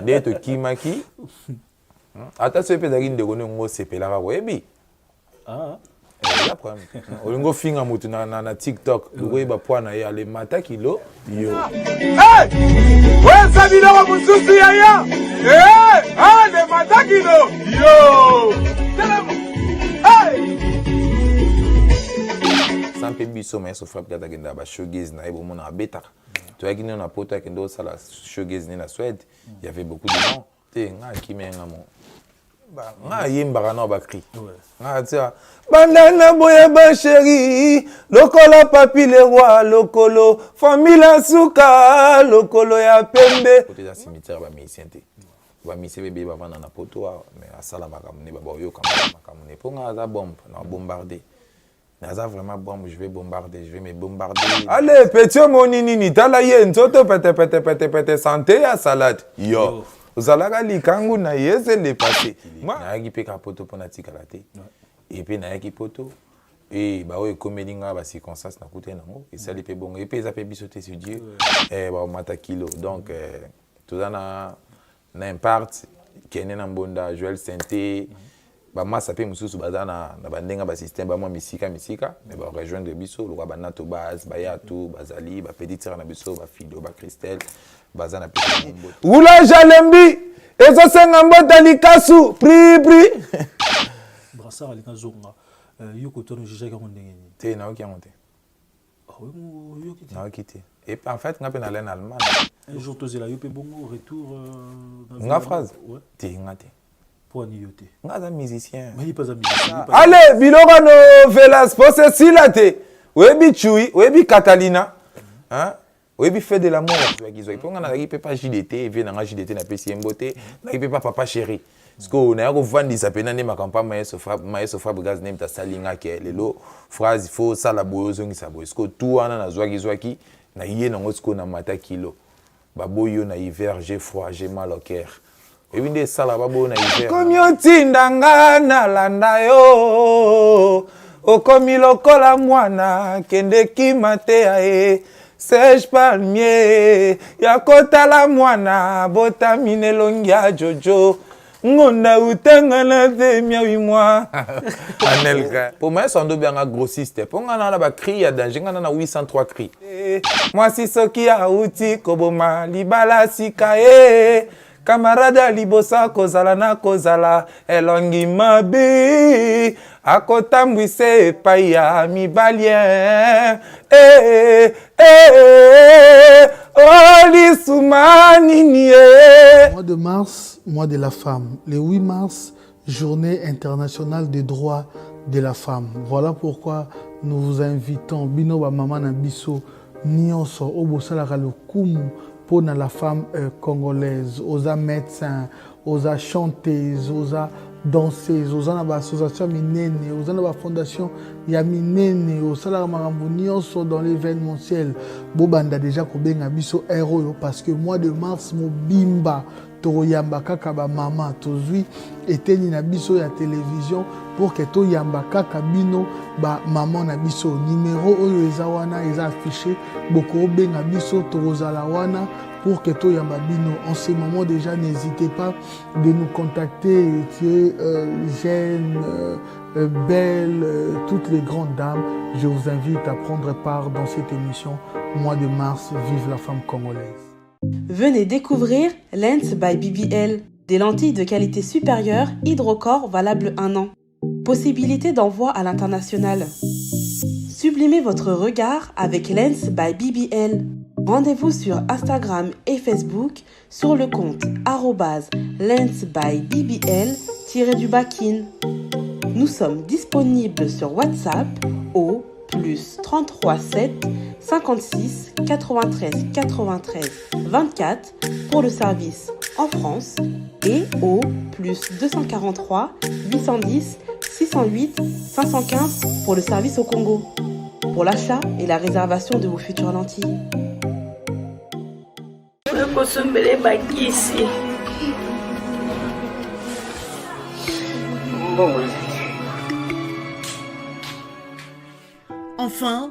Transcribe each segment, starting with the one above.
nde tokimaki ata so mpe ezalaki ndeko ndenge osepelaka koyebi ya problème olingo finga motu na tiktok lokoyeba poids na ye alemata kilo yo weza biloko mosusu yaya alemata kilo yo sans mpe biso mayeso frappe kata akendaka bashowgaze na ye bomona abetaka toyaki nino na poto akende osala showgaze ne na Suède il y avait beaucoup de gens te nga akimenga mo nga yembaka na bakri nga tia bandana boya ba chéri lokola papi le roi lokolo famille suka lokolo ya pembe côté da cimetière ba musicien te ba musicien bebe bavanda na poto mais asala makambo ne baba oyoka makambo ne po nga aza bombe na bombarder mais aza vraiment bombe je vais bombarder je vais me bombarder allez petit monini tala ye nzoto pete santé ya salade yo ozalaka likangu na ye c'est le passé nayaki mpe ka poto mpona tikala te epe nayaki poto baoyo ekomeli nga bacirconstance nakutani nango esali mpe bongo epe eza mpe biso te sur dieu baomata kilo donc toza na impart kende na mbonda joel sente bamasa mpe mosusu baza na bandenga basystème bamwa misika mais barejoindre biso lokwa banato base bayatu bazali bapetitire na biso bafido bacristel baza na peti roulage alembi ezosenga mbota likasu pri brassard alika zonga yoko tono jijaki yango ndenge nini te naoki yango te naoki te et en fait nga mpe nalai na allemagne un jour tozela yo mpe bongo retour nga phrase te nga te po ani yo te nga aza musicien allez biloko no velas pose esila te oyebi chui oyebi catalina oyebi fait de l'amour mpo nga nazalaki mpe pa JDT evie nanga JDT napesi ye mbote nazalaki mpe pa papa chéri parceke naya kovandisa mpena nde makampa mayeso fabre gaz nde tasalingaki lelo phrase fo osala boye ozongisa boye siko tu wana nazwaki na ye nango siko na mata kilo baboyi yo na hiver j'ai froid j'ai mal au cœur oyebi nde esala baboyo na hiver komi otinda nga nalanda yo okomi lokola mwana kende kima te ya ye Serge Palmier ya kotala mwana botamine elongi ya jojo ngonda utanga na demia wimwa Anelka pour moi ça ndobi anga grossiste pour nga na ba cri ya danger nga na 803 cri moi si soki ya uti koboma libala sika camarade libosa kozala na kozala elongi mabe akotambwise epai ya mibalien olisumanini Mois de mars, mois de la femme. Le 8 mars, journée internationale des droits de la femme. Voilà pourquoi nous vous invitons bino ba mama na biso nyonso obosalaka lokumu pour la femme congolaise, aux médecins, aux chanteuses, aux danseuses, aux associations minene, aux fondations ya minene, aux salariés dans l'événementiel. Bobanda déjà kobenga biso héros parce que mois de mars mo bimba toyamba kaka ba mama tozui eteni na biso ya télévision pour que toyamba kaka bino ba maman na biso numéro oyo eza wana eza affiché boko benga biso tozala wana pour que toyamba bino. En ce moment déjà n'hésitez pas de nous contacter, tu es jeune, belle, toutes les grandes dames. Je vous invite à prendre part dans cette émission mois de mars. Vive la femme congolaise. Venez découvrir Lens by BBL, des lentilles de qualité supérieure hydrocore valables 1 an. Possibilité d'envoi à l'international. Sublimez votre regard avec Lens by BBL. Rendez-vous sur Instagram et Facebook sur le compte @lensbybbl_kin. Nous sommes disponibles sur WhatsApp au +33 7 56 93 93 24 pour le service en France et au +243 810 608 515 pour le service au Congo. Pour l'achat et la réservation de vos futures lentilles. Enfin,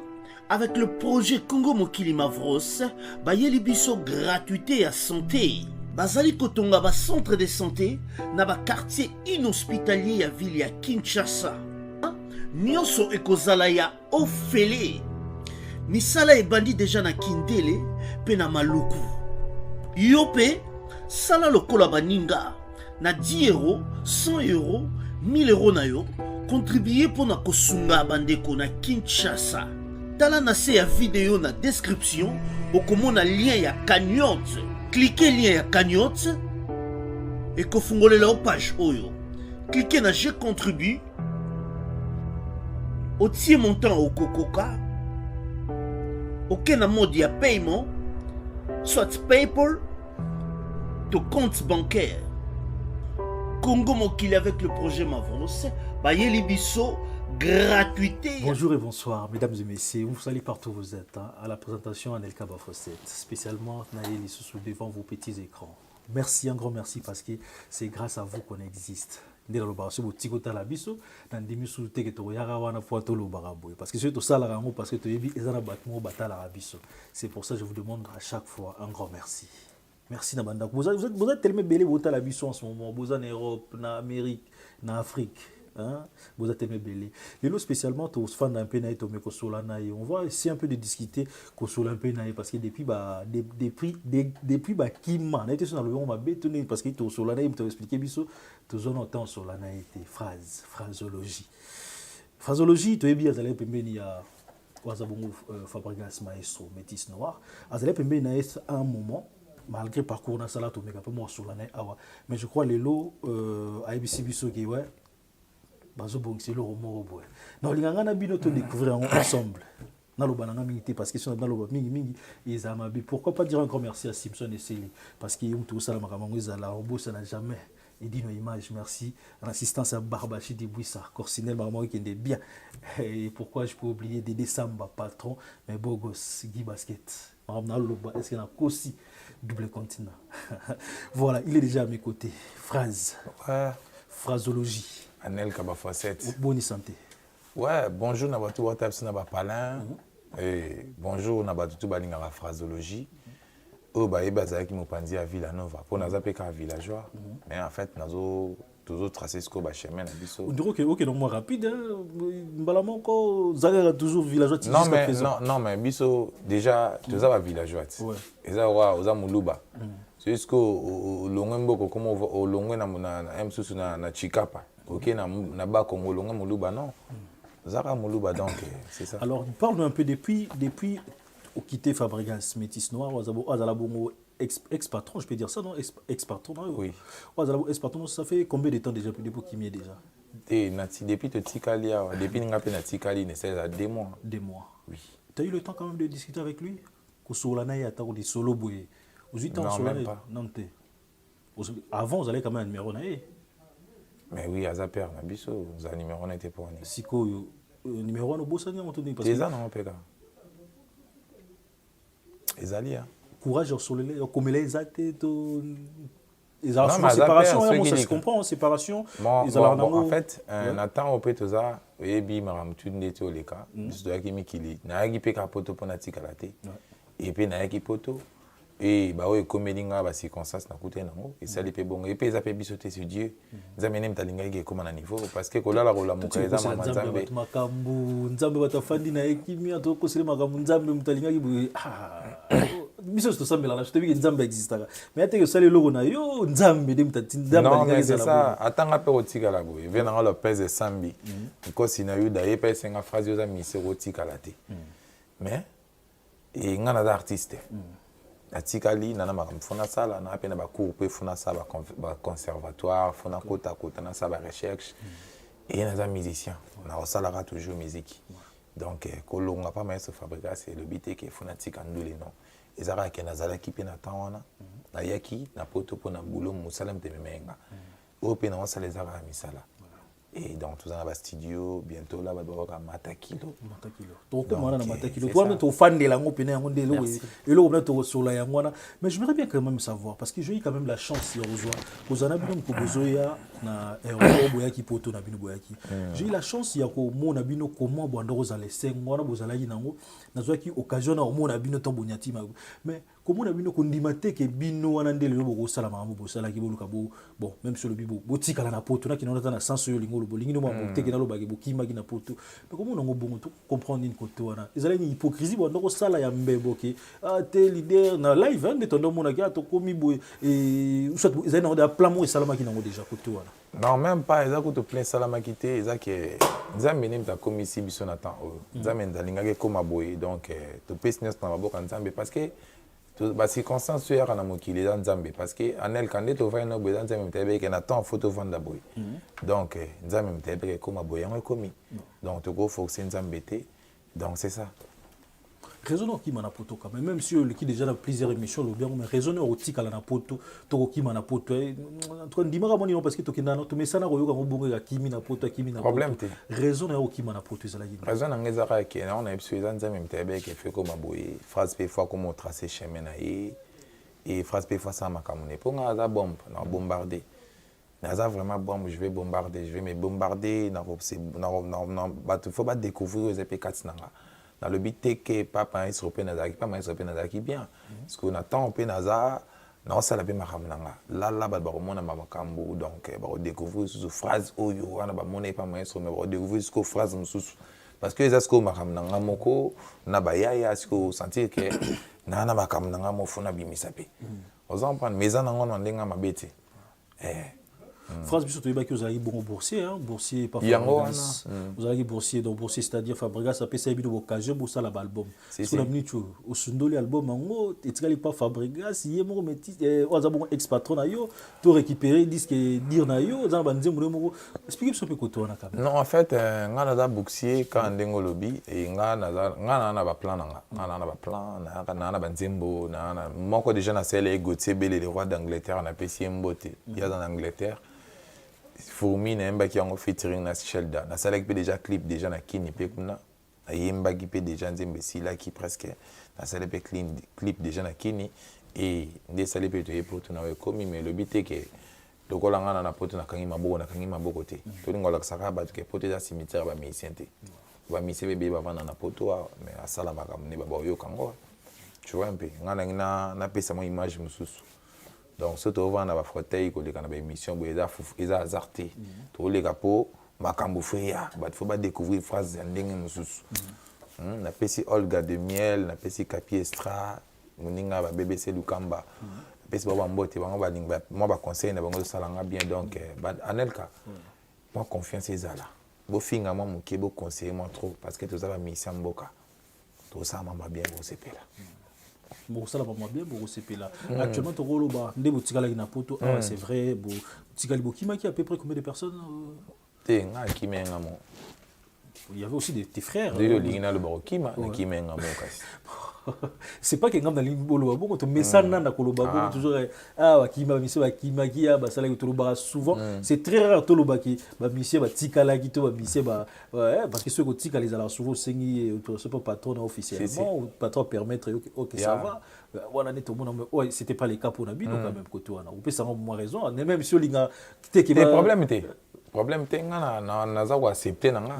avec le projet Congo Mokili Mavros, Bayeli Biso gratuité à santé. bazali kotonga ba centre de santé na ba quartier inhospitalier ya ville ya Kinshasa. Nyonso ekozala ya ofele. Misala ebandi deja na Kindele pe na Maluku. Yo pe sala lokola baninga na 10 euros, 100 euros, 1000 euros na yo contribuer pour na kosunga bandeko na Kinshasa. Tala na se ya video na description okomona lien ya cagnotte. Cliquez lien ya cagnotte et kofungolela page oyo. Cliquez na je contribue. Otie montant au kokoka. Ok na mode ya paiement, soit PayPal, to compte bancaire. Congo Mokili avec le projet Mavros, Bayeli Bisso, gratuité. Bonjour et bonsoir, mesdames et messieurs. Vous salue partout où vous êtes. Hein, à la présentation, Anelka Bafosset, spécialement Naël Sous devant vos petits écrans. Merci, un grand merci parce que c'est grâce à vous qu'on existe. Ndela loba so botiko tala biso na ndimi su teke to yara wana po to loba boy parce que c'est to sala rango parce que to yebi ezana batmo batala biso. C'est pour ça que je vous demande à chaque fois un grand merci. Merci na banda. Vous êtes tellement belé botala biso en ce moment. Vous en Europe, na Amérique, na Afrique. Hein? Vous êtes aimé belé. Les lots spécialement, tous fans d'un peu naït, on va essayer un peu de discuter un peu naït parce que depuis qui m'a été sur le on m'a bétonné parce que tout sur la naït, tu expliqué biso, tous on entend sur la naït phrasologie, tu es bien allé pembeni ya Wazabongo Fabregas Maestro Métis Noir, allé pembeni naït à un moment. Malgré parcours na sala to meka peu moi sur la naït awa, mais je crois les lots à ABC biso qui ouais. Bazo bongsi le romo boy. Non linganga na bino to découvrir ensemble. Na lo bananga mingi parce que si on a lo mingi ezama bi pourquoi pas dire un grand merci à Simpson et Célie parce que yum tout ça la makamango ezala robo ça n'a jamais et dit nos images merci l'assistance à Barbachi de Bouissa Corsinel maman qui est bien et pourquoi je peux oublier Dédé Samba patron mais beau gosse Guy Basket. Maman lo est-ce qu'il a aussi double continent. Voilà, il est déjà à mes côtés. Phrasologie. Anelka Bafosset. Bonne santé. Ouais, bonjour Nabatu Watapsi Nabapalin. Bonjour Nabatu Balinga la phrasologie. Oh, bah, Bazaki Mopandi à Villanova. Pour nous appeler qu'à villageois. Mais en fait, nous avons toujours tracé ce qu'on va chemin. On dirait que, ok, donc moi rapide, Mbalamon, Zaga toujours villageois. Non, mais Bisso, déjà, tu as villageois. Et ça, on a Moulouba. C'est juste que Longombo, comme au Longwe na Chikapa. Ok, na ba Congo longa Moulouba non. Zara Moulouba donc c'est ça. Alors parle-nous un peu depuis au quitter Fabregas Métis Noir Azalabongo ex-patron, je peux dire ça non ex-patron oui. Azalabo ex-patron ça fait combien de temps déjà depuis qu'il y est déjà? Depuis te Tikali depuis ngape na Tikali ne c'est à 2 mois. 2 mois. Oui. Tu as eu le temps quand même de discuter avec lui? Kosolana ya ta di solo boy. Aux 8 ans Solana non te. Avant vous allez quand même un numéro na mais oui, à Zaper, Nabiso, ça numéro n'était pas ni. Siko numéro 1 au Bossania on tenait parce que ça non pega. Ezali courage sur les comme les actes to séparation on ça se comprend séparation en fait Nathan au petoza ebi maramtu ndete oleka biso yaki mikili na yaki peka poto pona tikalate et puis na yaki poto et bah ouais comme linga ba circonstance na kuté nango et ça lipé bon et puis ça fait bisoter sur Dieu ça menem talinga yeke comme na niveau parce que kola la kola mukaiza mama nzambe makambu nzambe batafandi na ekimia to kosele makambu nzambe mutalinga ki biso to sambela la je te dis que nzambe existaka mais ate que ça le logo na yo nzambe de mutati nzambe non mais c'est ça atanga pe otika la boy vient dans le pèse de sambi ko sina yu da yepe senga phrase yo za mise otika la te mais et ngana da artiste atikali nana makambo fona sala na apena ba cours pe fona sala ba conservatoire fona kota na sa ba recherche et na musicien na osala toujours musique donc kolonga pas maître Fabregas c'est le but que fona tikandule non ezara ke nazala ki pe na tawana na yaki na poto po na boulot musala mtemenga o pe na osala ezara misala et donc tout ça dans studio bientôt là ba matakilo donc comment on a matakilo toi même tu fan de la ngo pena ngo ndelo et là on a to sur la yangwana mais j'aimerais bien quand même savoir parce que j'ai eu quand même la chance ya ozwa kozana bino ko bozoya na boya ki poto na bino boya ki j'ai eu la chance ya ko mona bino comment bondo kozala sengo na bozala ki nango nazwa ki occasion na mona bino to bonyati mais comment on a bino kondimate ke bino wana ndele lo boko sala makambo bo sala ki boluka bo bon même sur le bibo botika la na poto na ki na na sens yo lingo lo bolingi no monte ki na lo ba ke bokima ki na poto mais comment on ngo bongo to comprendre une côté wana ezala ni hypocrisie bo ndoko sala ya mbebo ke ah te leader na live hein de tondo mona ki to komi bo et soit ezala na plan mo esala ma ki na ngo déjà côté wana non même pas eza ko to plein salama ki te eza ke nzambe ne mta komi si biso na temps nzambe ndalinga ke koma boye donc to pesi nyonso na maboko nzambe parce que ba circonstance ya kana mokili eza nzambe parce que anel kande to va na boye nzambe mtebe ke na temps photo vanda boye donc nzambe mtebe ke koma boye yango komi donc to go forcer nzambe te donc c'est ça. Raisonnons qui mana poto quand même si le qui déjà dans plusieurs émissions le bien mais raisonnons au tika la na poto to qui mana poto entre ndimaka moni parce que to kinana to mesana ko yoka ngobongo ya kimi na poto problème te raisonnons au qui mana poto ça la yini raison ngeza ka ke na on a episode nzambe mtebe ke fait comme boye phrase pe fois comment tracer chemin na et phrase pe fois ça makamune pour nga za bombe na bombarder naza vraiment bombe je vais me bombarder na faut pas découvrir les épées nanga dans le but que papa est européen nazaki pas mais européen nazaki bien parce qu'on attend un peu naza non ça la bien makamnanga là ba mona makambo donc ba découvrir sous phrase oyo wana ba mona pas mais mais ba découvrir sous phrase mususu parce que ça ce ko makamnanga moko na ba yaya ce ko sentir que na makamnanga mo funa bimisa pe aux en prendre mais en ngona ndenga mabete France biso to yebaki ozalaki bongo boursier hein boursier pas Fabregas ozalaki boursier donc boursier c'est-à-dire Fabregas apesa bino occasion bo sala ba album c'est la minute au sundoli album ngo etikali pas Fabregas yemo meti oza bongo ex patron na yo to récupérer disque dire na yo za ba nzembo moko explique biso pe koto wana quand même non en fait ngana da boursier quand ndengo lobi et ngana na ba plan na ba plan na ba nzembo na moko déjà na sele Gauthier Bele le roi d'Angleterre na pesi mbote il y a dans Angleterre Fourmi na mbaki yango featuring na Shelda na salaki pe déjà clip déjà na kini pe kuna na yembaki pe déjà nzembe sila qui presque na salaki pe clip déjà na kini et nde salaki pe to yepoto na komi mais le but est que lokola ngana na poto na kangi maboko te to lingola saka ba ke poto ya cimetière ba musicien te ba musicien be ba vana na poto mais asala makamne ba yo kango tu vois un peu ngana na pesa mo image mususu. Donc, ce qu'on voit dans la fauteuil, quand on a une émission, ils ont azarté. Tous les capos, makambo fria, il faut pas découvrir phrase ndenge mususu. Na pesi Olga de Miel, na pesi Kapi Estra, moninga ba BBC Lukamba. Na pesi baba mbote, bango ba moi ba conseil na bango salanga bien donc anelka. Moi confiance ezala. Bo finga moi moké bo conseiller moi trop parce que tout ça va mission mboka. Tout ça mama bien bo sepela. Bosala pas bien là actuellement to roloba nde botikala na poto c'est vrai bo tikali bokima qui à peu près combien de personnes te nga kimenga mo il y avait aussi des frères de lingina le bokima kimenga mo kasi c'est pas que ngam na limbolo bongo to mesana na koloba bongo toujours wakima mise wakima ki ya basala to loba souvent c'est très rare to loba ki ba mise ba tikala ki to ba mise ba parce que ceux qui tikala les alors souvent sengi c'est pas patron officiellement ou patron permettre OK ça va voilà net au monde ouais c'était pas le cas pour Nabi donc quand même côté wana ou peut ça moi raison même si linga te ki ba problème te nga na za ko accepter na nga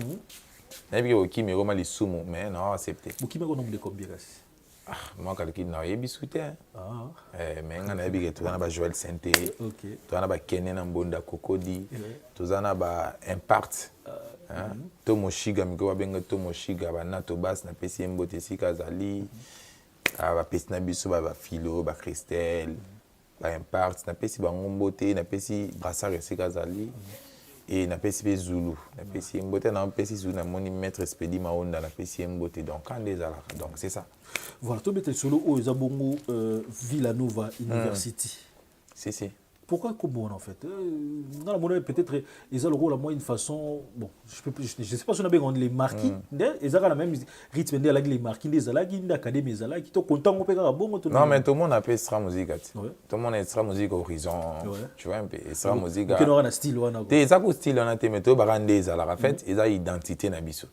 na bi ko kimi ko mali sumu mais non accepter bukima ko nombre de combien kasi moi quand na yebisute mais nga na bi que tozana ba Joël Santé tozana ba Kené na Mbonda Kokodi tozana ba Impact Tomo Shiga miko benga Tomo Shiga ba Nato Bass na pesi mbote sika zali ba pesi na biso ba Philo ba Christelle ba Impact na pesi ba ngombote na pesi Brassard sika zali et na pesi Zulu na pesi mbote na pesi Zulu na moni maître Spedi Maonda na pesi mbote donc quand des ala donc c'est ça. Voilà, tu mets solo au Zabongo Villanova University. Si. Pourquoi Kobo en fait dans la monnaie peut-être ils ont le rôle à moi une façon bon je sais pas si on a bien les marquis ils ont la même rythme de les marquis des alagi d'académie des alagi to content on peut bon non mais tout le monde appelle extra musique tout le monde extra musique horizon tu vois un peu extra musique qui aura un style wana des ça style on a te mais to barande des ala en fait ils ont identité na biso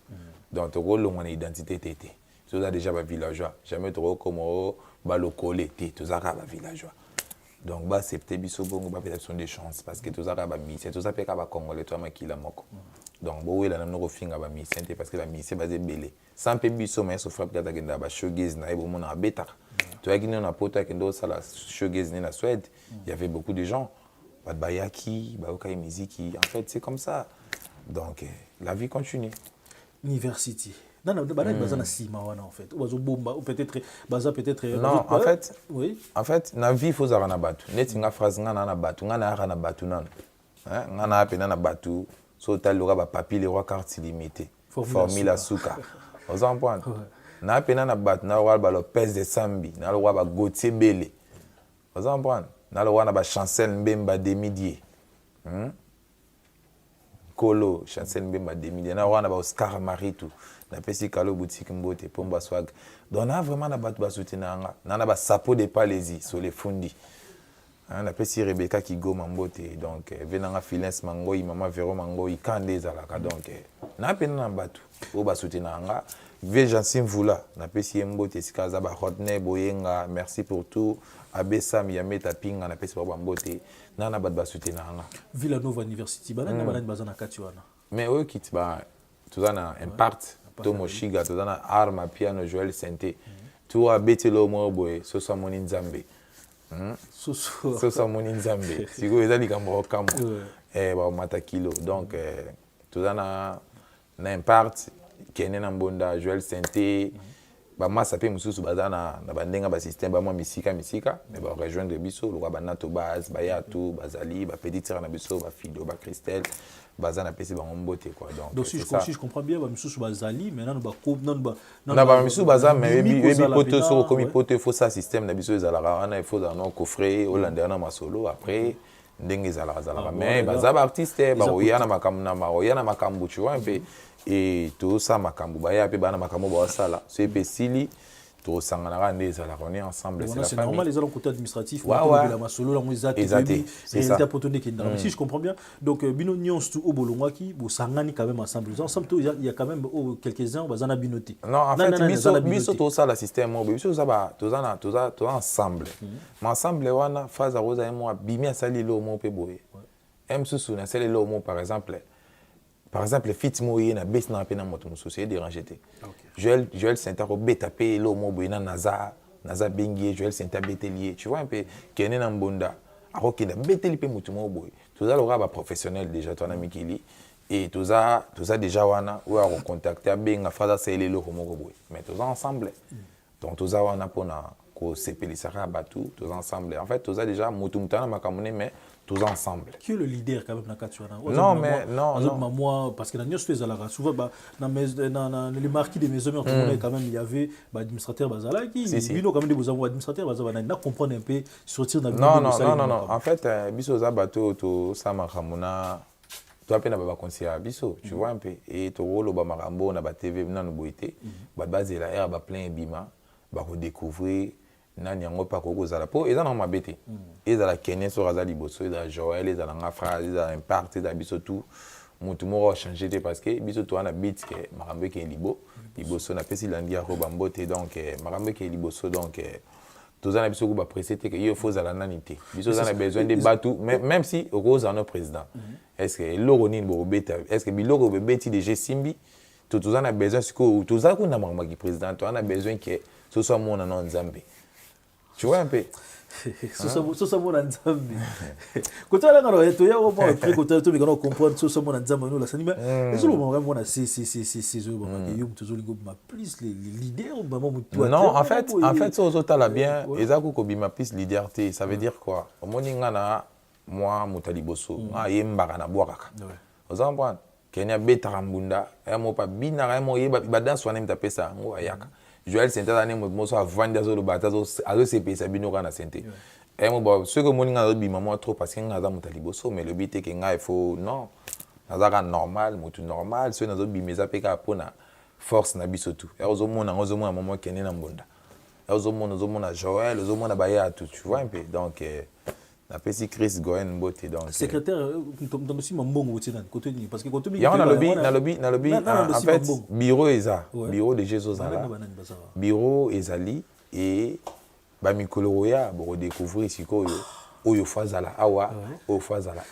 donc to rôle on a identité tété tout ça déjà ba villageois jamais trop comme ba locolé tout ça ba villageois. Donc bah c'est peut-être biso bongo ba peut-être sont des chances parce que tout ça ba mission tout ça peut ka ba congolais toi makila moko donc bo wela na no finga ba mission parce que ba mission basé belé sans pe biso mais so frappe kata genda ba showgaze na ebo mona beta Tu as gagné un poto avec la showgaze na Suède, il y avait beaucoup de gens. Bayaki, Baokai Miziki, en fait, c'est comme ça. Donc, la vie continue. University. Non, en fait. Ou peut-être, non, en fait, oui. En fait, la vie, il faut avoir un bateau. Net une phrase, on a un bateau, on a un bateau, on a un bateau. Sur tel le papier, les rois cartes illimitées. Formule Souka. Vous en comprenez? On a un bateau, on a le pèse de Sambi, on a le roi Gauthier Bélé. Vous en comprenez? On a le roi Chancel Mbemba Demidier. Kolo, Chancel Mbemba Demidier. On a le roi Oscar Maritou. Na pesi kalo boutique mbote pomba swag donc na vraiment na batu basutenanga na ba sapo de palaisie sur les fundi na pesi Rebecca Kigoma mbote donc venanga Filens Mangoi mama Vero Mangoi kande zalaka donc na pena na batu o basutenanga Vejansim Vula na pesi mbote sikaza ba hotne boyenga merci pour tout abesam yameta pinga na pesi ba mbote na batu basutenanga Villanova University banana banana bazana katiwana mais o kit ba tuzana impact Tomo Shiga, tozana Arma, Piano, Joël Santé. Tu as bêté le mot boy, ce soit mon inzambe. Ce soit mon inzambe. Si vous avez dit que vous avez matakilo. Donc, tozana Impact, Kenen Ambonda, Joël Santé. Bah ça peut me soucier bazana na bandenga ba système ba moi misika mais ba rejoindre biso le ba nato base ba yatou bazali ba petit tir na biso ba fido ba Christelle bazana pesi ba ngombote quoi donc si je comprends bien ba misu bazali maintenant ba coupe non ba ba misu baza mais ebi poto so comme poto faut ça système na biso ezalaka wana il faut dans un coffret hollandais na masolo après ndenge ezalaka mais baza ba artiste ba oyana makambu tu vois un peu et tout ça makambu ba ya pe bana makambu ba sala c'est pesili to sangana nde ezala on est ensemble c'est la famille c'est normal les côté administratif la masolo la moizate c'est ça pour tourner kinda mais si je comprends bien donc bino nyons tout au bolongwaki bo sangani quand même ensemble il y a quand même quelques-uns bazana binoté non en fait biso to ça la système biso ça ba tozana ensemble mais ensemble wana phase rosa et moi bimi asali lo mo pe boye msusu na sali lo mo par exemple fit moye na bes na pena moto mususu dérangé te Joël Saint-Aro beta pe lo mo boye na naza bengi Joël Saint-Aro betelier tu vois un peu kene na mbonda aroki na beteli pe moto mo boye toza lo ba professionnel déjà toi na mikili et toza déjà wana ou a contacter benga faza sele lo mo boye mais toza ensemble donc toza wana pona ko sepelisaka batu toza ensemble en fait toza déjà moto mutana makamone mais tous ensemble. Qui est le leader quand même dans Katuana? Non, mais non. Moi, parce que dans Nios souvent, dans les marquis des maisons, quand même, il y avait l'administrateur Bazala qui, quand même, des administrateurs Bazala, il comprendre un peu sortir dans le Non. En fait, Bisso Zabato, to Sama Ramona, tu as peine à conseiller à Bisso, tu vois un peu. Et tu roules au Bamarambo, on a TV, on a boité, basé la air, plein bima, redécouvrir. Nani yango pa koko zala po eza na mabete ezala Kenya so raza liboso ezala Joël ezala nga frère ezala Impact ezala biso tout mutu moko changer te parce que biso to na beat ke makambe ke liboso na pesi landia ko bambote donc makambe ke liboso donc tozana biso ko ba pressé te ke il faut zala nani te biso zana besoin de batu même si okoza no président est-ce que loro nini bo beta est-ce que biloko be beti de Simbi tozana besoin siko tozala ko na makambe ki président to ana besoin que ce soit mon na nzambe. Tu vois un peu. Ça mon nzambe. Quand on a ngalo to ya au moins après quand on a comprendre ça mon nzambe nous la sanima. Et sur le moment vraiment c'est eux ba yum toujours lingo ma plus les leaders maman mutu. Non, en fait ça aux autres là bien ezako ko bima plus leaderté, ça veut dire quoi? Moninga na moi mutaliboso, yembaka na bwakaka. Vous comprenez? Kenya betarambunda, mo pa binara mo yeba badan swana mtapesa ngo ayaka. Joël Saint-Aro ne mo so avanda zo lobata zo azo CP sabino kana sente. Et mo ba ce que moninga zo bima mo trop parce que ngaza mutaliboso mais le but est que nga il faut non. Nazaka normal, mutu normal, so nazo bimeza peka pona force na biso tout. Et ozo mona maman kene na mbonda. Et ozo mona Joël, ozo mona baya tout, tu vois un peu. Donc la petite Chris Goen Mbote donc secrétaire dans aussi mon bon côté parce que côté il y a na lobby en fait bureau de Jésus bureau ezali et ba mikolo ya bo découvrir siko oyo fazala awa o fazala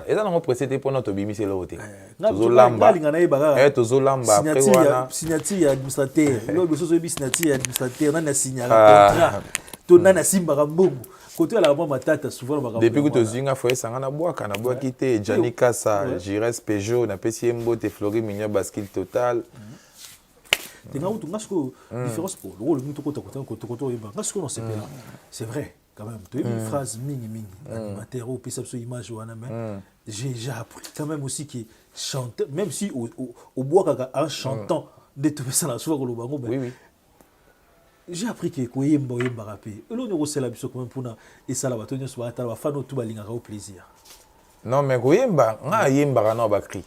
eza na précédé pour notre bimisi loté tozolamba après wana signature administrateur lo besoin de signature administrateur na signer contrat to nana simbaka mbongo côté la mama matata souvent ba depuis que tozinga foye sanga na bois quitté Gianni Kassa Jires Peugeot na pesi mbote Flori Mignon basket total tenga utu ngasko différence pour le rôle muto kota yeba ngasko non c'est vrai quand même tu as une phrase mingi animateur ou pesa so image wana mais j'ai appris quand même aussi qui chante même si au bois kaka en chantant de tout ça la soir lo bango oui j'ai appris que koyemba rapé et l'on est la biso quand même pour na et ça la batonyo so ata ba fano tout balinga au plaisir. Non mais koyemba nga yemba kana ba cri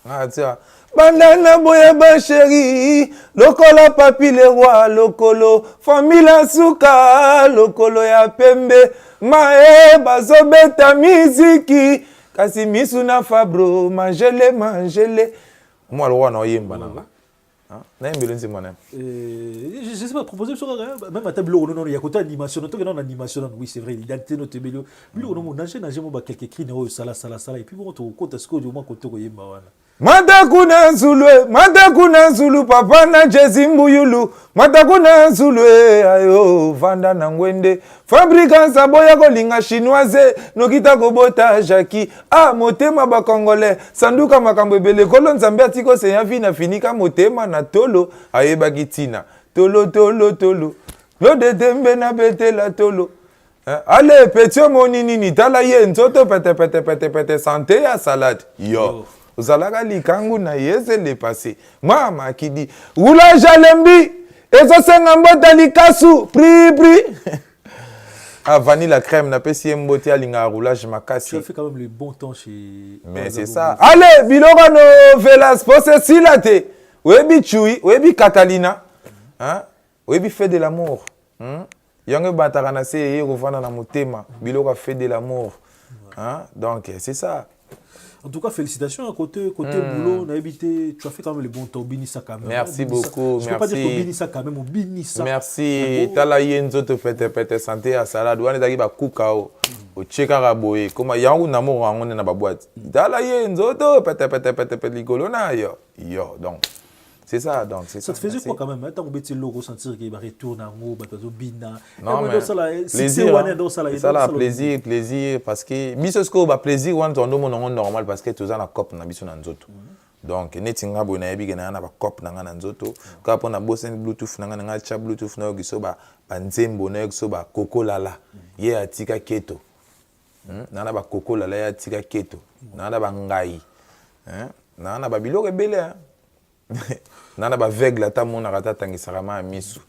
nga tia bandana boya ba chéri lokolo papi le roi lokolo famille suka lokolo ya pembe mae bazobeta miziki kasi misuna fabro mangele moi le roi na yemba nanga je sais pas, proposer sur même à table, il y a côté animation, oui, c'est vrai, l'identité de Tébélio. Lui, on a quelques cris, sala, et puis on compte à ce qu'on a côté Matakuna Zulu, papa na Jezimbu Yulu, Matakuna Zulu, ayo, Vanda Nangwende, fabricant saboya kolinga chinoise, nokita kobota Jackie, motema ba congolais, sanduka makambo ebele, kolon Zambia tiko se ya fina finika motema na tolo, ayeba gitina, tolo, lo de tembe na bete la tolo. Allez, petio monini ni tala ye nzoto pete santé ya salade. Yo. Uzalaka likangu na yeze le passé. Mama qui dit Oula jalembi ezo senga mbota likasu pri. Vanille la crème n'a pas si mbote alinga roulage makasi. Tu as fait quand même le bon temps chez mais c'est ça. Allez, bilorano velas pose silate. Webi Chui, webi Catalina. Hein? Webi fait de l'amour. Yango batarana se ye rovana na motema. Bilora fait de l'amour. Hein? Donc c'est ça. En tout cas, félicitations à côté boulot, on a évité, tu as fait quand même le bon temps, Binissa quand même. Merci beaucoup, je ne peux pas dire que Binissa quand même, ou Binissa. Merci. Tala yenzo te pete santé à salade, on est arrivé à Koukao, au Tchekara Boye, comme yangu namo on est na ba boîte. Tala yenzo te pete ligolo na yo. Donc c'est ça, donc c'est ça. Ça te faisait quoi quand même? Tant que tu logo sentir qu'il va retourner en haut, bateau bina. Non mais plaisir. Ça là plaisir parce que bisosko ba plaisir wan tondo mon normal parce que tous en la cop na biso na nzoto. Donc netinga bo na yebi na ba cop na na nzoto. Ka pona bosen bluetooth na nga cha bluetooth na giso ba nzembo na giso ba koko lala. Ye atika keto. Na ba koko lala ya atika keto. Na ba ngai. Na ba biloko ebele hein. Nana ba vegle ta mona rata tangisarama à misu.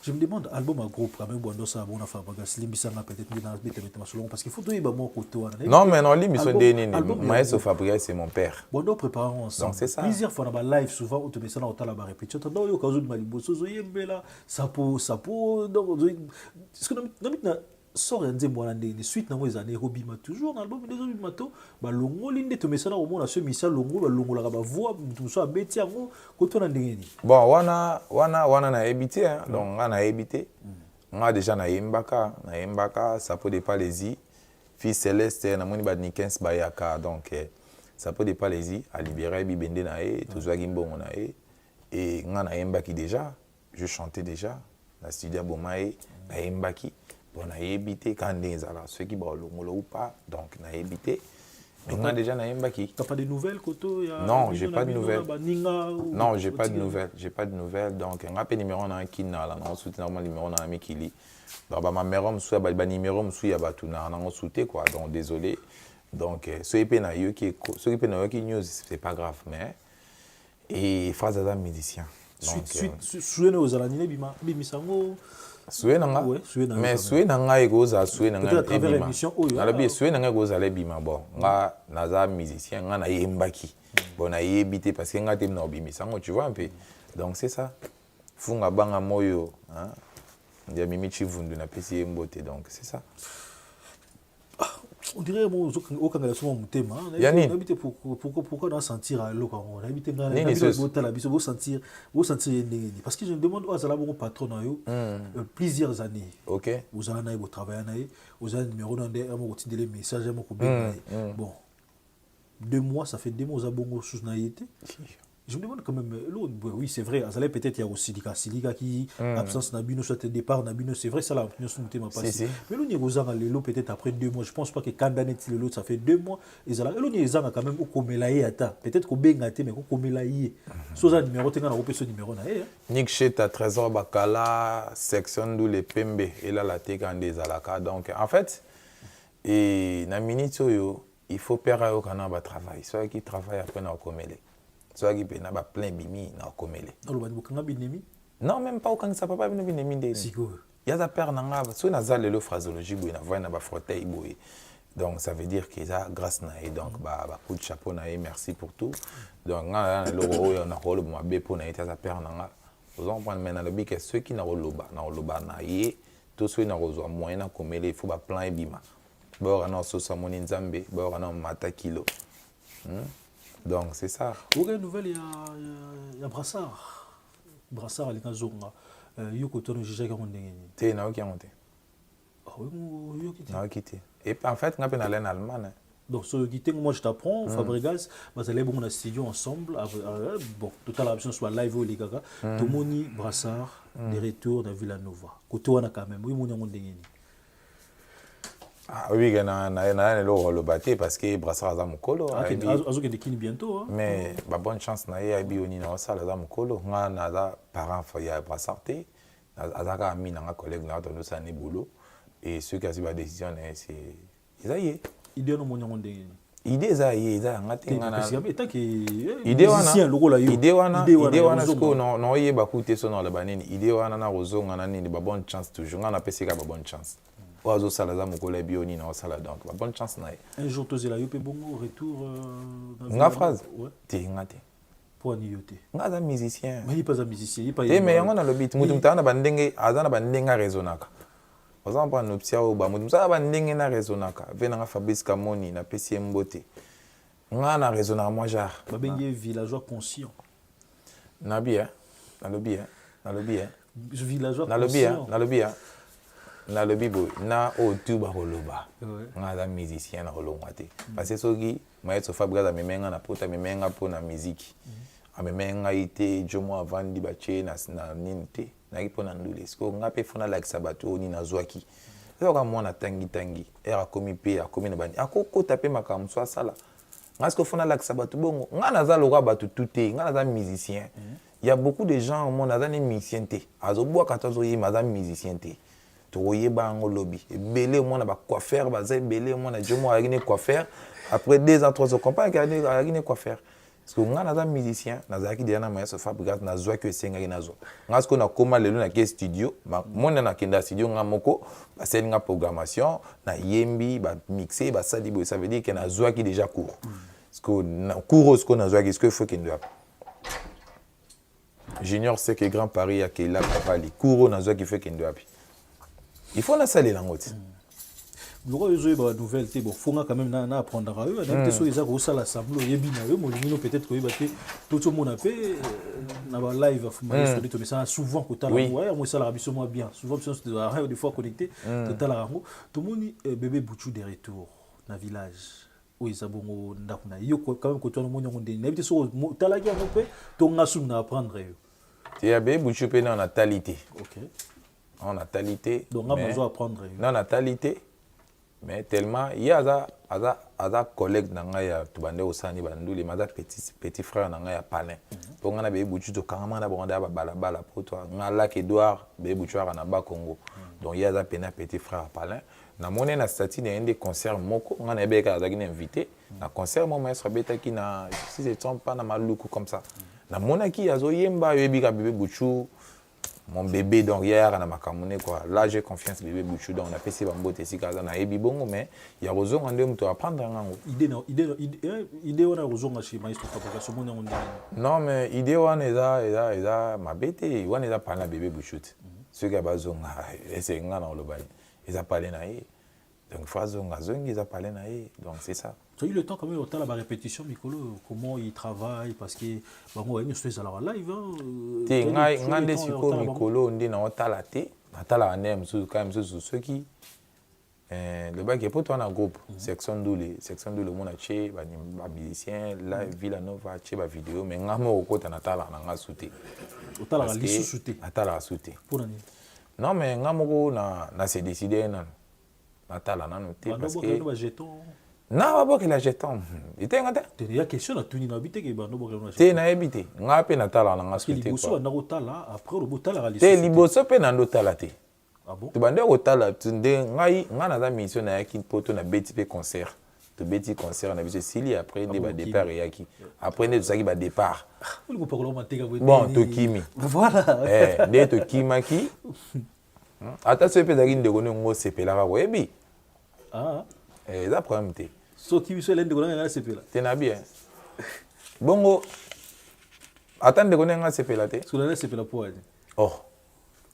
Je me demande album à groupe quand même bon ça bon affaire bagas limbisa na peut-être dans mettre selon parce qu'il faut tout y ba mon côté. Non mais non limbisa deni Maestro Fabrice c'est mon père. Bon nous préparons ensemble. C'est ça. Plusieurs fois dans ba live souvent on te met ça dans la ba répétition. Dans yo kazo de maliboso zo yembela sapo donc est-ce que na sort un nzembo na ndenge suite nango ezane robima toujours dans l'album des autres mato ba longo linde to mesana au monde ce misa longo ba longo la ba voix tout ça beti yango ko to na ndenge ni bon wana na habité hein donc on a habité on a déjà na yembaka ça peut pas les y fils céleste na moni ba nikens bayaka donc ça peut pas les y à libérer bibende na e tout ça gimbongo na e et on a yembaki déjà je chantais déjà la studio bomae na yembaki. On a évité quand des alors ceux qui brûlent ou pas donc on a évité mais on a déjà na yembaki. T'as pas de nouvelles Koto? Non, j'ai pas de nouvelles. Non, j'ai pas de nouvelles donc on a pas numéro na kina là on soutient normalement numéro na mikili donc ma mère me souhaite ba numéro me souhaite ba tout na on soutient quoi donc désolé donc ceux qui na yo qui ceux qui na yo qui news c'est pas grave mais et phrase à musicien donc suite aux alanine bima bimisango soué nanga mais soué nanga egoza soué nanga ebima nalobi soué nanga egoza lebima bon nga naza musicien nga na yembaki bon na yebité parce que nga te na obimisa ngo tu vois un peu donc c'est ça funga banga moyo hein ndia mimi chivundu na pesi mbote donc c'est ça on dirait mon okanga souvent mutema habité pourquoi on sentir à l'eau on habité dans la biso sentir parce que je me demande où ça là bon patron plusieurs années OK vous allez vous travailler vous avez numéro dans des des messages bon 2 mois ça fait 2 mois à bongo sous naïté Je me demande quand même, oui, c'est vrai, peut-être il y a aussi des Silika qui, absence Nabino, soit départ Nabino, c'est vrai, ça la opinion sur le thème passé. Mais l'on est peut-être après 2 mois, je pense pas que Kandanet, l'autre, ça fait 2 mois, et l'on est quand même au Komelaï, peut-être qu'au Bengate, mais au Komelaï. Soit un numéro, tu as un ce numéro. Nick Cheta, Trésor Bakala, section d'où les Pembe, et là la Tegan des Alaka. Donc en fait, et Namini Tsoyo, il faut faire au Kanaba travail, soit qui travaille après dans le Komele. Soit qui peut n'a plein bimi na komele. Non, même pas aucun ça papa bino binemi ndé. Il y a da père nanga so na za lelo phrasologie boy na voix na ba fauteuil boy. Donc ça veut dire que ça grâce na et donc ba coup de chapeau na et merci pour tout. Donc na le ro na rolo ma be pour na eta za père nanga. Vous en prendre maintenant le bic ceux qui na roloba na ye tout ceux na rozo moyen na komele il faut ba plan et bima. Ba na so sa moni nzambe, ba na mata kilo. Donc c'est ça. Aucune nouvelle, il y a Brassard. Brassard, il y a Zonga. Il y a Kotono Jija qui a monté. Tu n'as pas monté. Ah oui, il y a quitté. Non, quitté. Et en fait, on a appris à aller en Allemagne. Donc, ce qui moi je t'apprends, Fabregas, vous allez bon, on a studio ensemble. Bon, total option soit live ou les gars. Tomoni, Brassard, des retours de Villanova. Koto, on a quand même. Oui, mon nom est Ah oui, il y a le bâti parce que Brassard a mukolo. Bientôt. Mais bonne chance na ye abi oni na sala za mukolo. Nga na za parent fa ya Brassard te. Azaka ami na collègue na to sa ni boulot et ceux qui a pris la décision c'est ils aillé. Idée no monyo ndenge. Idée za ye za ngate ngana. Idée wana sko no ye ba kuté so na le banini. Idée wana na rozonga na nini ba bonne chance toujours. Nga na pesi ka ba bonne chance. Oazo salaza mukolo bioni na sala donc bonne chance na ye. Un jour to zela yope bongo retour nga phrase. Te ngate. Pour yote. Nga za musicien. Mais il pas un musicien, il pas. Mais yango na lobit mutu mtana bandenge azana bandenga rezonaka. Par exemple en opsia o ba mutu mtana bandenge na rezonaka. Vena nga Fabrice Kamoni na pesi mbote. Nga na rezonaka moi genre. Ba bengi villageois conscient. Na bien. Na lobby. Villageois conscient. Na lobby boy na o tuba roloba. Nga za musicien na rolonga te. Parce que soki maître Fabrice a memenga na pota memenga po na musique. Amemenga ite jomo avandi bache na ninte na ipona ndule sko ngape fona like sabato ni na zwaki ezoka mwana tangi era komi pe akomi na bani akoko taper makamso sala ngasko fona like sabato bongo ngana za loka batu tuté ngana za musicien il y a beaucoup de gens au monde azani musicien te azobwa katazo yi maza musicien te to yeba ngo lobby belé mwana ba coiffeur baza belé mwana jomo agine coiffeur après 2 ans 3 ans compagnie agine coiffeur. Parce que nga naza musicien nazaki déjà na maître Fabrice na zwa que senga na zo nga sko na koma lelo na ke studio mona na kenda studio nga moko ba sel nga programmation na yembi ba mixer ba sali bo ça veut dire que na zwa ki déjà court parce que na court sko na zwa ki ce que faut qu'il doit Junior c'est que Grand Paris a que là Kavali court na zwa ki fait qu'il doit il faut na saler la ngote. Loko yozo ba nouvelle te bon fonga quand même na apprendre à eux adapter so eza ko sala samlo yebi na eux molingino peut-être ko yebate tout le monde appé na ba live afuma sur mais ça souvent ko tala ouais moi ça la biso moi bien souvent des fois connecté total rango tout moni bébé Bouchou de retour na village où ils abongo ndakuna yo quand même ko tono monyo ndé na bité so tala ki ngo pe to ngasu na apprendre eux tu as bébé Bouchou pe na natalité. OK en natalité donc on va apprendre na natalité. Mais tellement il y a ada collègue nanga ya tubande osani banduli maza petit frère nanga ya palin donc on a be butu to kangama na bonda ba balabala poto ngala ke Edouard be butu na ba Congo donc il y a da petit frère palin na mone na statut na ende concert moko ngana be ka azaki invité na concert mo maître beta ki na si c'est pas na maluku comme ça na monaki azo yemba yebi ka bébé butu mon bébé donc hier na makamone quoi là j'ai confiance bébé Bouchou donc on a passé bambote si kaza na ebi bongo mais il y a raison on doit apprendre ngango idée on a raison chez maître fabrication mon on non mais idée on eza ma bête on eza parler bébé Bouchou ce qui a besoin c'est ngana on le bail ils a parlé na ye donc phrase ngazongi ils a parlé na ye donc c'est ça. Tu as eu le temps quand même de la répétition Mikolo comment il travaille parce que bon moi je suis à la live te ngande siko Mikolo ndi na otala te atala anem sous quand même sous ceux qui Le bac est pour toi en groupe. Section Doulé, mon aché, musicien, la Villanova, aché, vidéo, mais on a mon côté natal en a sauté. Autant la liste sauté. Natal a sauté. Pour l'année. Non, mais on a mon na s'est décidé non. Natal en a noté parce que. Non, pas que la jeton. Il était en tête. Il y a question à tout ni n'habiter que bando boka na. T'es na habité. On a appelé Natal en a sauté. Il bosso na otala après le botala la liste. T'es liboso pe na ndotala te. Ah bon? Tu bande otala tu nde ngai ngana za mission na yaki poto na beti pe concert. To beti concert na biso sili après ne ba départ yaki. Après ne saki ba départ. Bon, to kimi. Voilà. Ne to kimaki. Ata se pe dagi ndeko ne ngo sepela ka webi. Ah. Ça problème te. So qui biso lende ko na sepela. Te na bien. Bongo attendre ko nga sepela te. So la sepela po aje. Oh.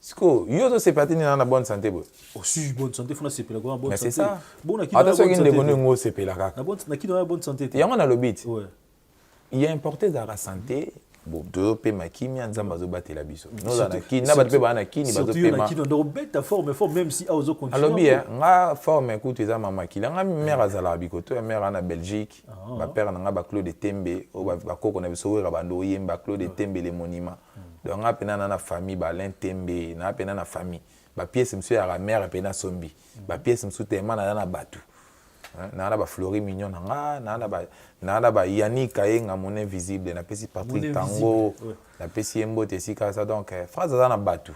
Siko, yo to sepela te ni na bonne santé bo. Oh si bonne santé fona sepela ko bonne santé. Mais c'est ça. Bon na ki. Ata so ki ndeko ne ngo sepela ka. Na bonne na ki na bonne santé. Yango na lobit. Ouais. Il y a importé dans la santé. Bon, deux pe makimi nzamba zo batela biso. No za na ki na bat pe ba na ki ni bazo pe ma. Surtout na ki ndo beta forme même si azo continue. Alobi nga forme écoute za mama ki nga mère azala bikoto ya mère na Belgique. Ba père na nga ba Claude Tembe o ba koko na biso wera bando yemba Claude Tembe les monuments. Donc nga pena na famille ba Alain Tembe na pena na famille. Ba pièce monsieur ya mère pena sombi. Ba pièce monsieur tellement na batu. Na ba Flori Mignon na ba Yannick Kayenga mon invisible na pesi Patrick Tango na pesi Mbote sika ça donc phrase za na batu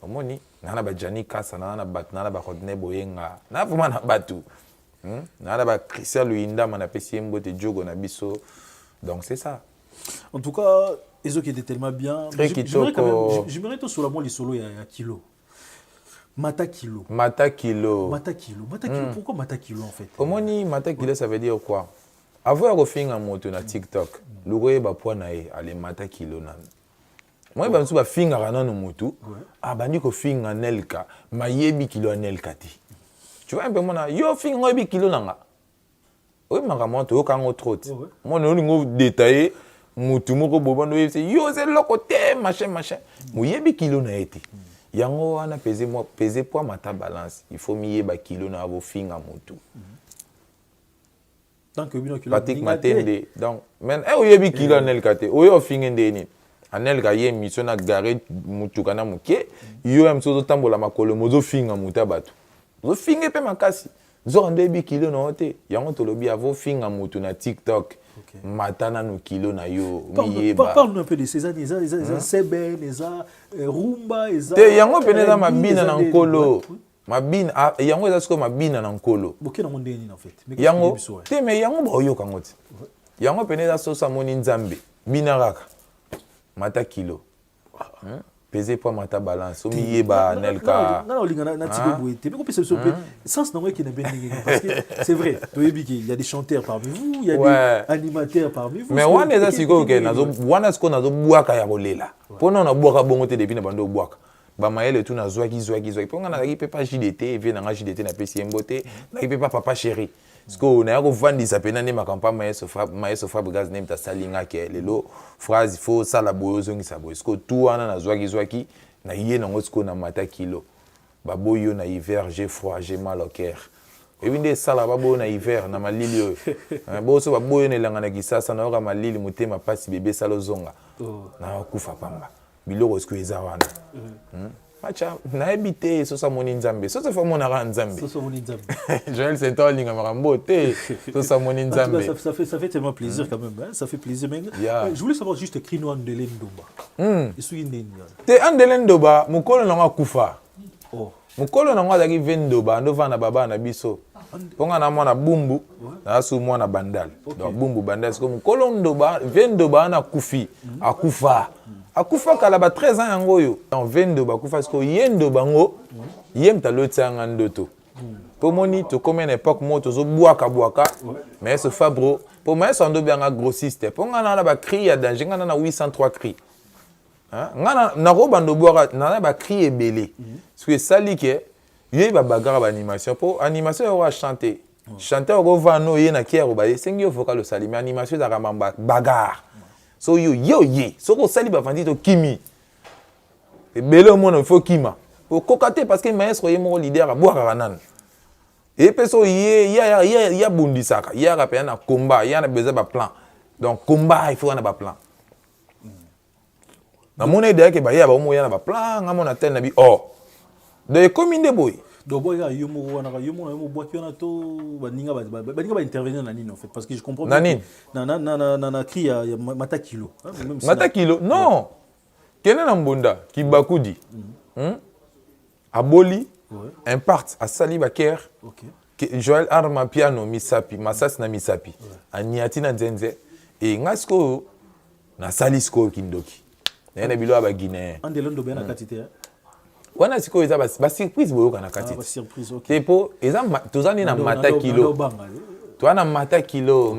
omoni na ba Jani Kasa na batu na ba Rodney Boyenga na vraiment na batu na ba Christian Luinda na pesi Mbote Jogo na biso donc c'est ça. En tout cas Ezo qui était tellement bien. J'aimerais tout sur la moi les solos ya Kilo. Mata Kilo. Pourquoi Mata Kilo en fait? Comment ni Mata Kilo ça veut dire quoi? Avoir refait un moto na TikTok, le roi ba point na e aller Mata Kilo nan. Moi ba nsu ba finga kana no moto, bandi ko finga nelka, mayebi kilo nelka ti. Tu vois un peu mona yo finga bi kilo nanga. Oui manga moto ka ngo trotte. Moi no ngo détailler moto moko bobando yo c'est le côté machin. Moyebi kilo na eti. Yango wana peser poids mata balance il faut miye ba kilo na avo finga motu tant que bino kilo pratique matende donc men oyebi kilo anel kate oyo finga ndeni anel ka ye mission na gare mutu kana muke yo am so tambola makolo mozo finga muta batu zo finga pe makasi zo ndebi kilo na hote yango tolobi avo finga mutu na TikTok. Matana no kilo na yo miyeba. Parle-nous un peu de ces années, les Seben, les Rumba, les te yango peneza mabina na nkolo. Mabina yango eza siko mabina na nkolo. Boké na mondeni en fait. Yango te me yango ba oyo kangoti. Yango peneza sosa moni nzambe. Bina raka. Mata kilo. Peser pour mata balance. Miyeba nelka. Non, na tibo boité. Mais qu'on peut se sauver. Sens non qui n'a bien parce que c'est vrai. Il y a des chanteurs parmi vous, il y a des animateurs parmi vous. Mais wana eza siko ke nazo wana siko nazo buaka ya kolela. Pona na buaka bongo te depuis na bando buaka. Ba maele tu na zwaki. Pona na ki pepa JDT, vient na JDT na pesi mbote, na ki pepa papa chéri. Parce que on a vendu ça pena ne ma campagne maestro Fabregas nem ta salinga ke lelo phrase il faut ça la boyozo ngi sabo. Parce que tout wana na zwaki na yé na ngosiko na mata kilo. Ba boyo na hiver, j'ai froid, j'ai mal au cœur. Et bien des sala ba boyo na hiver na malili bo so ba boyo ne langa na kisasa na oka malili mutema pasi bébé salozonga. Na kufa pamba. Biloko sko ezawana. Macha na habité so sa moni nzambe so sa fa mona ra nzambe so moni nzambe Joël Saint-Olinga marambo te so sa moni nzambe ça fait tellement plaisir quand même hein? Ça fait plaisir mais je voulais savoir juste Krino Andele Ndomba isu indeni te Andele Ndomba mukolo na kufa mukolo na ngwa daki vendoba ndova na baba na biso ponga na mwana bumbu na su mwana bandal donc bumbu bandal c'est comme mukolo Ndomba vendoba na kufi akufa kala ba 13 ans yango yo en 22 bakufa parce que yendo bango yem ta lotsanga ndoto po moni to comme une époque moto zo boaka mais ce fabro pour moi ça ndo bien grossiste po ngana na ba cri ya danger ngana na 803 cri hein ngana na roba ndo boaka na ba cri ebelé parce que sali ke yé ba bagara ba animation po animation yo chanter au vano yé na kiero ba sengi yo vocal le sali mais animation za ramamba bagarre. So yo so ko sali ba vandi to kimi e belo mona faut kima pour kokate parce que maestro yé mon leader a boire ranan Et peso ya bundisaka, ya rapé na combat, ya na besoin de plan. Donc combat il faut un plan. Na mona idée que ba ya ba mo ya na plan, nga mona tel na bi oh. De commune de boy. Donc boy ya yo mo bois qui on a to baninga ba intervenir na nini en fait parce que je comprends na cri ya mata kilo. Mata kilo non. Kene na mbunda ki bakudi. Aboli impart a sali baker. OK. Joël arma piano misapi, masas na misapi. Aniati na nzenze et ngasko na salisko kindoki. Na bilo aba Guinée. Andelondo bena katite. Wana siko eza ba surprise boyo kana katite. Ba surprise OK. Tepo eza tozani na mata kilo. Toi na mata kilo.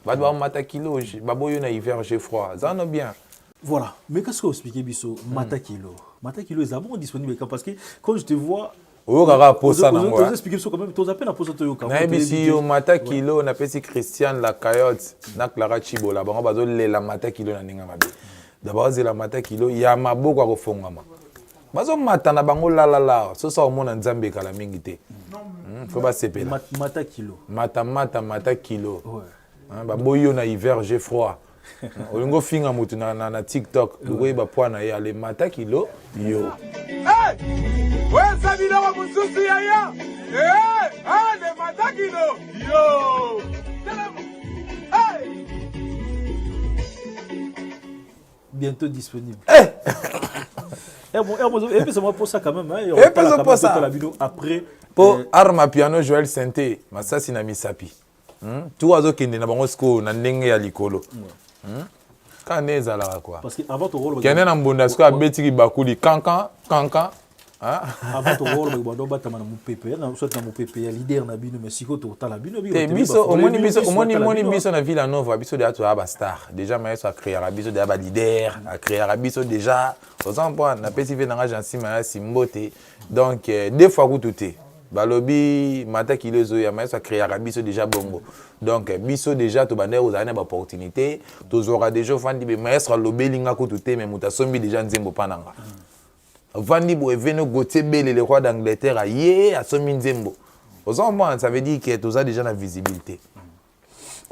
Ba do mata kilo, ba boyo na hiver j'ai froid. Ça non bien. Voilà, mais qu'est-ce que vous expliquez biso mata kilo. Mata kilo est bon disponible parce que quand je te vois Oyoka posa na moi. Vous expliquez ça quand même, tu as peine à poser to yoka. Na bisi yo mata kilo na pesi Christian la Coyote na Clara Chibola bango bazo lela mata kilo na ninga mabe. D'abord c'est la mata kilo ya maboko ko fongama. Bazo mata na bango la so sa omona nzambe kala mingi te. Faut ba sepela. Mata kilo. Mata kilo. Ouais. Ba boyo na hiver j'ai froid. Olingo finga mutu na TikTok. Lugo ba poana ya le mata kilo yo. Wesa biloko mosusu yaya le mata kilo yo Bientôt disponible. Et puis c'est moi pour ça quand même. Et puis c'est pour ça. Après. Pour arma piano Joël Santé, masasi na misapi. Tout azo kende na bango sko na ndenge ya likolo. Kaneza la quoi. Parce que avant ton rôle. Kene na mbunda sko abetiki bakuli kankan. Avant ton rôle, on va battre mon PP, soit mon PP leader na bino mais siko to tala bino biso omoni biso na Villa Nova biso de atu aba star déjà maestro a créé biso de aba leader a créé biso déjà aux emplois na pesi ve na agence ma simbote donc deux fois kututé balobi mata kilezo ya maestro a créé biso déjà bongo donc biso déjà to bander aux années opportunité to zora déjà fandi be maestro lobelinga kututé mais mutasombi déjà nzembo pananga Vandi bo eveno Gauthier Bele le roi d'Angleterre a yé à son minzembo. Aux hommes, ça veut dire que tu as déjà la visibilité.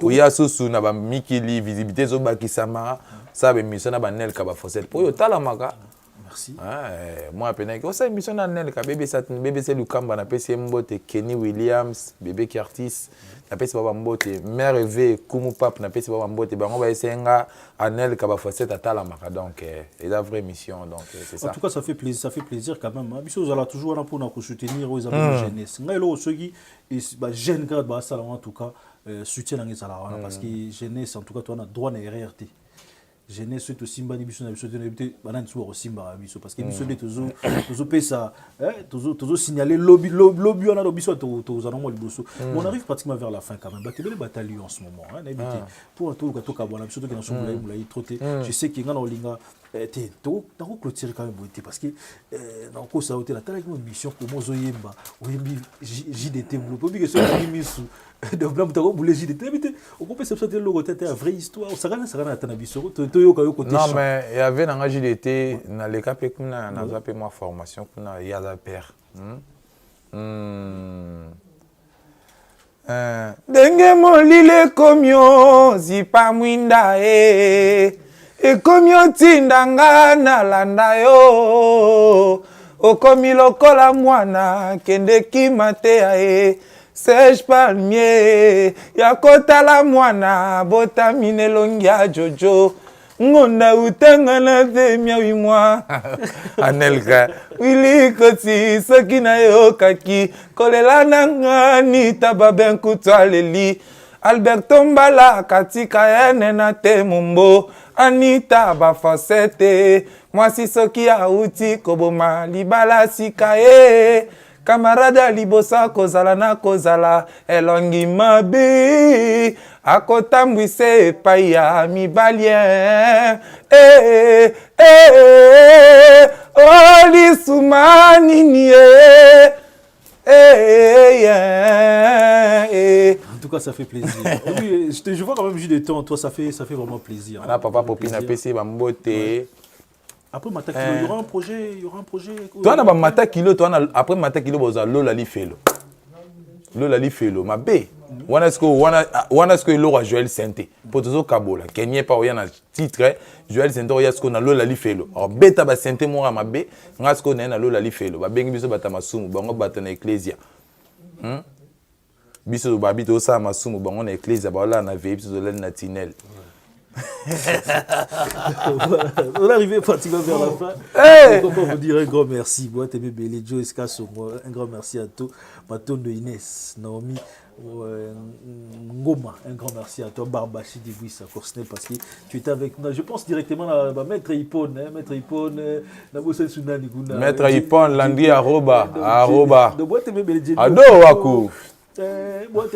Oya sosu na ba mikili visibilité zo bakisama ça be mission na ba nel ka ba fosset. Pour yo tala maka. Merci. Moi peine que ça mission na nel ka bébé c'est Lukamba na PC Mbote Kenny Williams, bébé Curtis. Na pesi baba mbote mère V kumu pap na pesi baba mbote bango ba esenga anel ka ba fosset atala maka donc et la vraie mission donc c'est ça. En tout cas ça fait plaisir quand même. Biso zala toujours là pour nous soutenir aux amis jeunesse. Ngai lo soki ba jeune grade ba sala en tout cas soutien na ngai sala parce que jeunesse en tout cas toi na droit na RRT. Jeunesse surtout simba ni biso na biso de n'habiter banane sur simba biso parce que biso de toujours pesa toujours signaler lobby on a lobby soit tous en mo liboso on arrive pratiquement vers la fin quand même battre les batailles en ce moment hein n'habiter pour tout ka toka bona biso to na sombola mulai trotter je sais que ngana olinga te to na ko clôturer quand même beauté parce que na ko sa hôtel la tala une mission pour mozo yemba oyembi JDT mo to bi que so misu donc là tu as boulé JDT mais on peut se sortir le côté une vraie histoire ça na tana biso non mais il y avait dans la JDT dans les cas kuna na zape moi formation kuna ya za père denge molile komyo zipa mwinda komyo tindanga na landa yo okomi lokola mwana kende kimate Sèche palmier, ya kota la mwana, bota minelongi ya jojo. Ngonda utenga na zemia wimwa. Anelka, wili koti, soki na yo kaki. Kolela nanga, ni tababen kutwaleli. Alberto Mbala, katika ene na temumbo. Anita bafasete, mwasi soki ya uti, koboma libala sikaye. Camarade libosa kozala na kozala elongi mabe akotambwise epai ya mibalien olisuma nini En tout cas, ça fait plaisir. Oui, je vois quand même juste de temps. Toi, ça fait vraiment plaisir. Là, papa Popina PC Bambote. Après Mata Kilo, il y aura un projet. Toi, on a Mata Kilo, toi, après Mata Kilo, vous avez l'eau, la lifelo. lola li felo mabe wana est-ce que lora Joël Santé potozo kabola kenye pa oya na titre Joël Santé oya est-ce que na lola li felo alors beta ba Santé mora mabe nga est-ce que na lola li felo ba bengi biso bata masumu bango bata na ecclesia biso babito osa masumu bango na ecclesia ba la na veille biso la na tinel. On est arrivé pratiquement vers la fin. Hey! Donc, on peut vous dire un grand merci. Moi, t'es bébé, Joe Escasso, un grand merci à toi. Matondo Inès, Naomi, Ngoma, un grand merci à toi. Barbachi Dibouissa, Corsnel, parce que tu étais avec nous. Je pense directement à Maître Ipone, Maître Ipone, Nabosa Sunani. Maître Ipone, Landry Aroba. Donc, moi, t'es bébé, Ado Waku. Moi,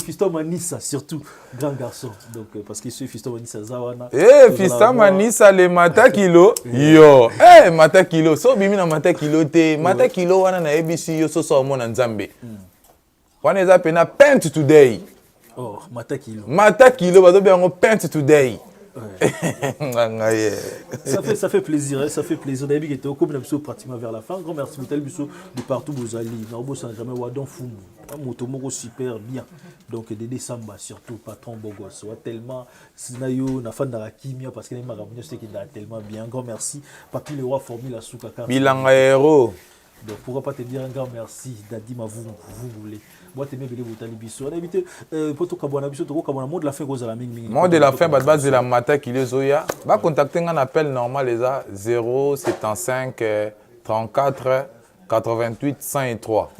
Fiston Manissa, surtout, grand garçon. Donc, parce que c'est Fiston Manissa Zawana. Fiston Manissa, le Mata Kilo. Yo, Mata Kilo. So, bimi na Mata Kilo te. Mata Kilo, wana na ABC, yo so so mo na Nzambe. Wana eza pena paint today. Oh, Mata Kilo. Mata Kilo, bazo bien paint today. Ouais. Ça fait plaisir, hein, ça fait plaisir. D'ailleurs, qui était au Kobe pratiquement vers la fin. Grand merci beaucoup de partout vous allez. Narbo Saint-Germain, Wadon Fumu, Motomoro super bien. Donc Dédé Samba surtout patron Bogos. Tellement Sinayo na fan de Kimia parce que les marabounes c'est qu'il a tellement bien. Grand merci. Papi le roi Formule à Soukaka. Bilanga héros. Donc pourquoi pas te dire un grand merci Dadi ma vous voulez. Moi t'aimais bien vous tali biso. On a invité poto kabwana biso to kabwana mot de la fin cause la mingi. Mot de la fin base de la Mata Kilo Zoya. Va contacter un appel normal les a 075 34 88 103.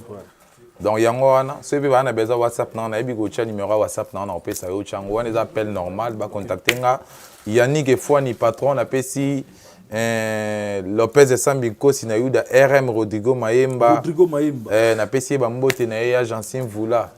Donc yango wana ceux qui va besoin WhatsApp na ebi go cha numéro WhatsApp na on peut ça yo chango wana les appels normal va contacter nga Yannick et Fouani patron na pesi Lopez de Sambiko Sinayuda RM Rodrigo Maemba na pesi bambote na ya Jansin Vula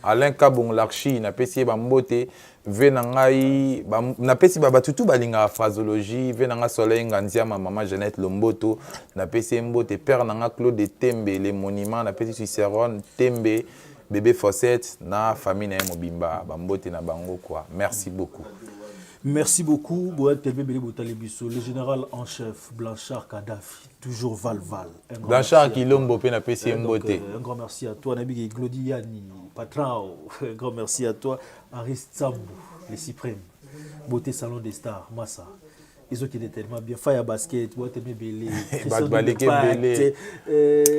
Alain Kabong Larchi na pesi bambote venangai na pesi babatutu balinga phrasologie venanga Soleil Nganzia maman Jeannette Lomboto na pesi mbote père nanga Claude Tembe les monuments na pesi Cicéron Tembe bébé Fossette na famille na Mobimba bambote na bango quoi. Merci beaucoup. Merci beaucoup, le général en chef Blanchard Kadhafi, toujours Val. Blanchard Kilombo, na PCM Beauté. Un grand merci à toi, Nabi Glody Yani, Patrao, un grand merci à toi, Arist Sambou, les Cyprèmes, Beauté Salon des Stars, Massa. Ils ont été tellement bien. Fire Basket, Boatemé Belé,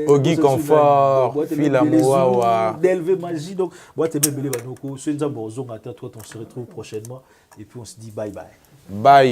Ogi Confort, Filamoua, Delvé Magie. Donc, Boatemé Belé, Banoko, Senzambo, Zongata, toi, on se retrouve prochainement. Et puis on se dit bye bye. Bye.